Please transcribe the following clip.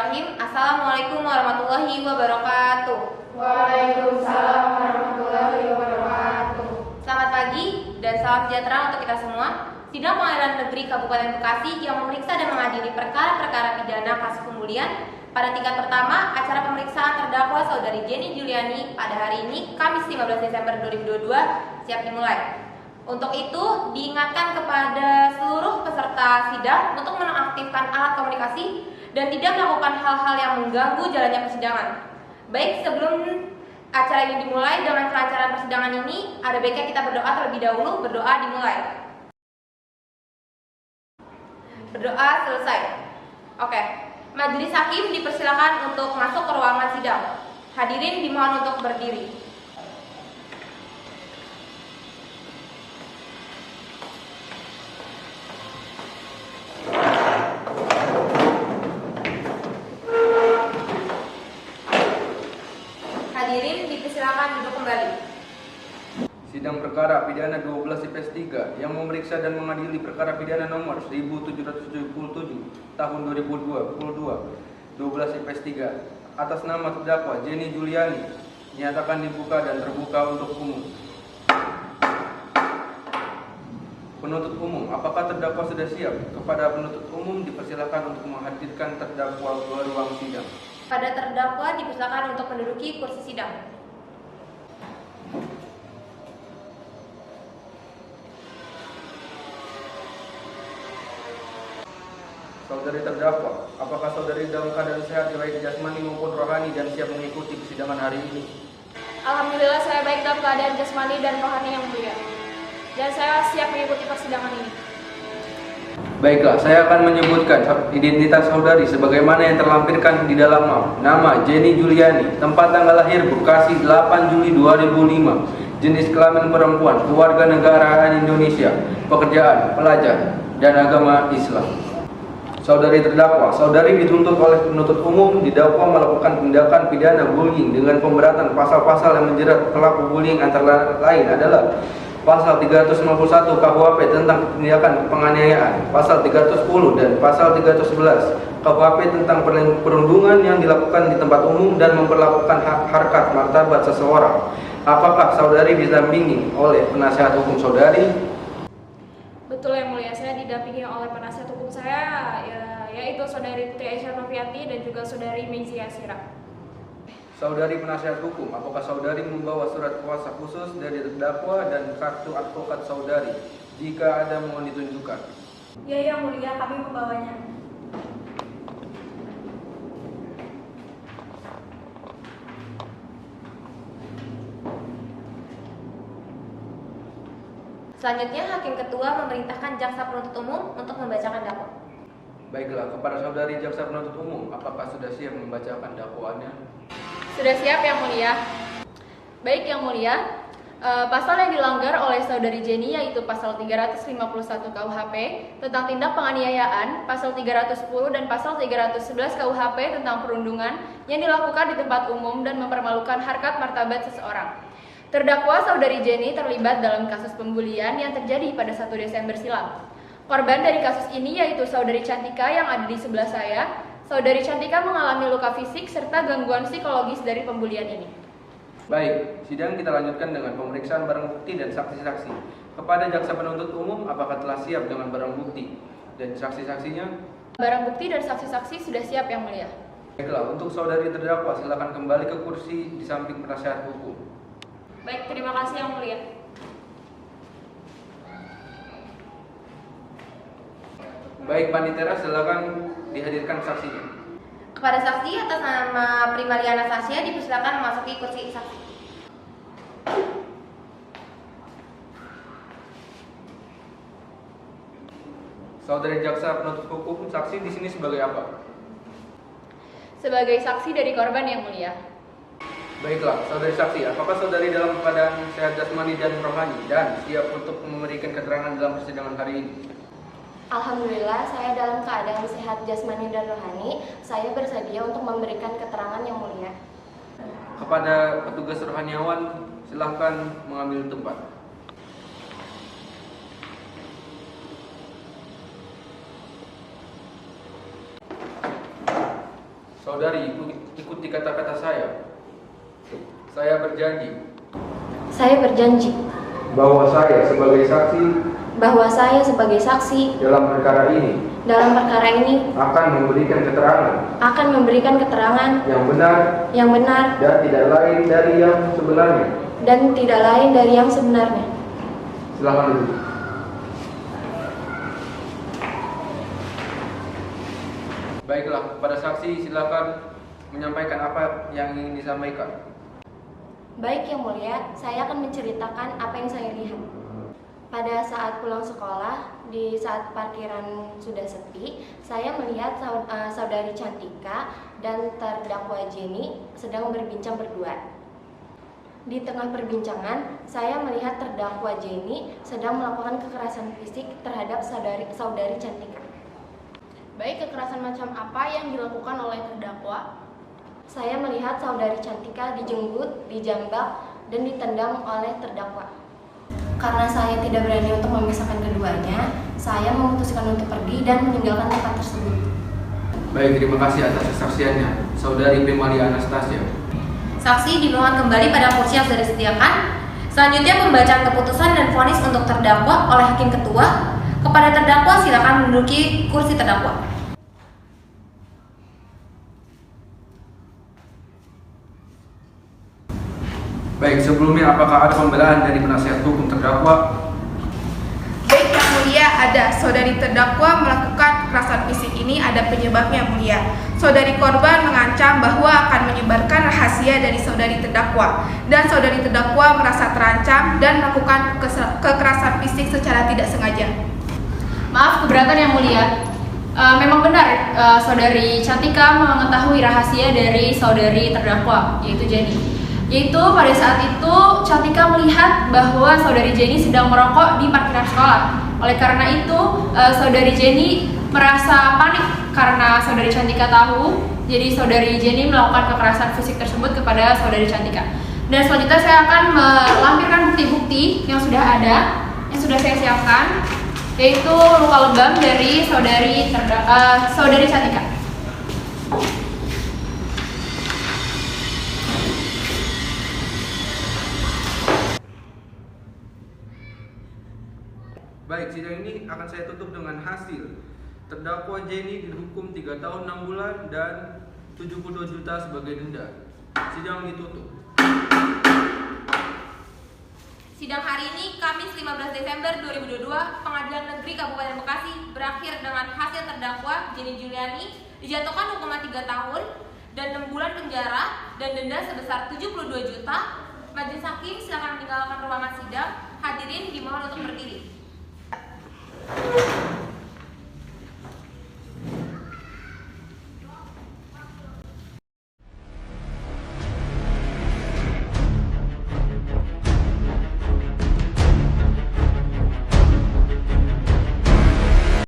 Bismillahirrahmanirrahim. Assalamualaikum warahmatullahi wabarakatuh. Waalaikumsalam warahmatullahi wabarakatuh. Selamat pagi dan salam sejahtera untuk kita semua. Sidang Pengadilan Negeri Kabupaten Bekasi yang memeriksa dan mengadili perkara-perkara pidana kasus pembulian pada tingkat pertama, acara pemeriksaan terdakwa Saudari Jenny Juliani pada hari ini, Kamis 15 Desember 2022, siap dimulai. Untuk itu, diingatkan kepada seluruh peserta sidang untuk menonaktifkan alat komunikasi dan tidak melakukan hal-hal yang mengganggu jalannya persidangan. Baik, sebelum acara ini dimulai dengan kelancaran persidangan ini, ada baiknya kita berdoa terlebih dahulu. Berdoa dimulai. Berdoa selesai. Oke, majelis hakim dipersilakan untuk masuk ke ruangan sidang. Hadirin dimohon untuk berdiri. Hadirin dipersilakan duduk kembali. Sidang perkara pidana 12 IPS 3 yang memeriksa dan mengadili perkara pidana nomor 1777 tahun 2022 12 IPS 3 atas nama terdakwa Jenny Juliani nyatakan dibuka dan terbuka untuk umum. Penuntut umum, apakah terdakwa sudah siap? Kepada penuntut umum dipersilakan untuk menghadirkan terdakwa ke ruang sidang. Pada terdakwa dipersilakan untuk menduduki kursi sidang. Saudari terdakwa, apakah saudari dalam keadaan sehat baik jasmani maupun rohani dan siap mengikuti persidangan hari ini? Alhamdulillah saya baik dalam keadaan jasmani dan rohani yang mulia. Dan saya siap mengikuti persidangan ini. Baiklah, saya akan menyebutkan identitas saudari sebagaimana yang terlampirkan di dalam nama Jenny Juliani, tempat tanggal lahir Bekasi 8 Juli 2005, jenis kelamin perempuan, keluarga negaraan Indonesia, pekerjaan, pelajar, dan agama Islam. Saudari terdakwa, saudari dituntut oleh penuntut umum didakwa melakukan tindakan pidana bullying dengan pemberatan pasal-pasal yang menjerat pelaku bullying antara lain adalah Pasal 351 KUHP tentang tindakan penganiayaan, Pasal 310 dan Pasal 311 KUHP tentang perundungan yang dilakukan di tempat umum dan memperlakukan harkat martabat seseorang. Apakah saudari didampingi oleh penasihat hukum saudari? Betul yang mulia, saya didampingi oleh penasihat hukum saya, yaitu Saudari Putri Aisyah Noviati dan juga Saudari Meizi Asira. Saudari penasihat hukum, apakah saudari membawa surat kuasa khusus dari terdakwa dan kartu advokat saudari? Jika ada, mohon ditunjukkan. Ya yang mulia, kami membawanya. Selanjutnya, Hakim Ketua memerintahkan Jaksa Penuntut Umum untuk membacakan dakwaan. Baiklah, kepada saudari jaksa penuntut umum, apakah sudah siap membacakan dakwaannya? Sudah siap yang mulia. Baik yang mulia, pasal yang dilanggar oleh Saudari Jenny yaitu pasal 351 KUHP tentang tindak penganiayaan, pasal 310 dan pasal 311 KUHP tentang perundungan yang dilakukan di tempat umum dan mempermalukan harkat martabat seseorang. Terdakwa Saudari Jenny terlibat dalam kasus pembulian yang terjadi pada 1 Desember silam. Korban dari kasus ini yaitu Saudari Cantika yang ada di sebelah saya. Saudari Cantika mengalami luka fisik serta gangguan psikologis dari pembulian ini. Baik, sidang kita lanjutkan dengan pemeriksaan barang bukti dan saksi-saksi. Kepada jaksa penuntut umum, apakah telah siap dengan barang bukti dan saksi-saksinya? Barang bukti dan saksi-saksi sudah siap yang mulia. Baiklah, untuk saudari terdakwa silakan kembali ke kursi di samping penasihat hukum. Baik, terima kasih yang mulia. Baik, Panitera, silakan dihadirkan saksinya. Kepada saksi atas nama Primariana Sasya dipersilakan memasuki kursi saksi. Saudari jaksa penuntut hukum, saksi di sini sebagai apa? Sebagai saksi dari korban yang mulia. Baiklah, saudari saksi, apakah saudari dalam keadaan sehat jasmani dan rohani dan siap untuk memberikan keterangan dalam persidangan hari ini? Alhamdulillah, saya dalam keadaan sehat jasmani dan rohani. Saya bersedia untuk memberikan keterangan yang mulia. Kepada petugas rohaniawan, silahkan mengambil tempat. Saudari, ikuti kata-kata saya. Saya berjanji Saya berjanji bahwa saya sebagai saksi dalam perkara ini akan memberikan keterangan yang benar dan tidak lain dari yang sebenarnya. Silakan duduk. Baiklah, kepada saksi silakan menyampaikan apa yang ingin disampaikan. Baik Yang Mulia, saya akan menceritakan apa yang saya lihat. Pada saat pulang sekolah, di saat parkiran sudah sepi, saya melihat saudari Cantika dan terdakwa Jenny sedang berbincang berdua. Di tengah perbincangan, saya melihat terdakwa Jenny sedang melakukan kekerasan fisik terhadap saudari Cantika. Baik, kekerasan macam apa yang dilakukan oleh terdakwa? Saya melihat saudari Cantika dijenggut, dijambak, dan ditendang oleh terdakwa. Karena saya tidak berani untuk memisahkan keduanya, saya memutuskan untuk pergi dan meninggalkan tempat tersebut. Baik, terima kasih atas kesaksiannya, Saudari Primalia Anastasia. Saksi dimohon kembali pada kursi yang sudah disediakan. Selanjutnya pembacaan keputusan dan vonis untuk terdakwa oleh Hakim Ketua. Kepada terdakwa silakan menduduki kursi terdakwa. Baik, sebelumnya apakah ada pembelaan dari penasihat hukum terdakwa? Baik Yang Mulia, ada. Saudari terdakwa melakukan kekerasan fisik ini ada penyebabnya Yang Mulia. Saudari korban mengancam bahwa akan menyebarkan rahasia dari saudari terdakwa, dan saudari terdakwa merasa terancam dan melakukan kekerasan fisik secara tidak sengaja. Maaf, keberatan Yang Mulia. Memang benar, saudari Cantika mengetahui rahasia dari saudari terdakwa, yaitu Jenny. Yaitu pada saat itu Cantika melihat bahwa saudari Jenny sedang merokok di parkiran sekolah. Oleh karena itu, saudari Jenny merasa panik karena saudari Cantika tahu. Jadi saudari Jenny melakukan kekerasan fisik tersebut kepada saudari Cantika. Dan selanjutnya saya akan melampirkan bukti-bukti yang sudah ada, yang sudah saya siapkan, yaitu luka lebam dari saudari Cantika. Baik, sidang ini akan saya tutup dengan hasil terdakwa Jenny dihukum 3 tahun 6 bulan dan 72 juta sebagai denda. Sidang ditutup. Sidang hari ini Kamis 15 Desember 2022, Pengadilan Negeri Kabupaten Bekasi berakhir dengan hasil terdakwa Jenny Juliani dijatuhkan hukuman 3 tahun dan 6 bulan penjara dan denda sebesar 72 juta. Majelis Hakim silakan meninggalkan ruangan sidang. Hadirin dimohon untuk berdiri.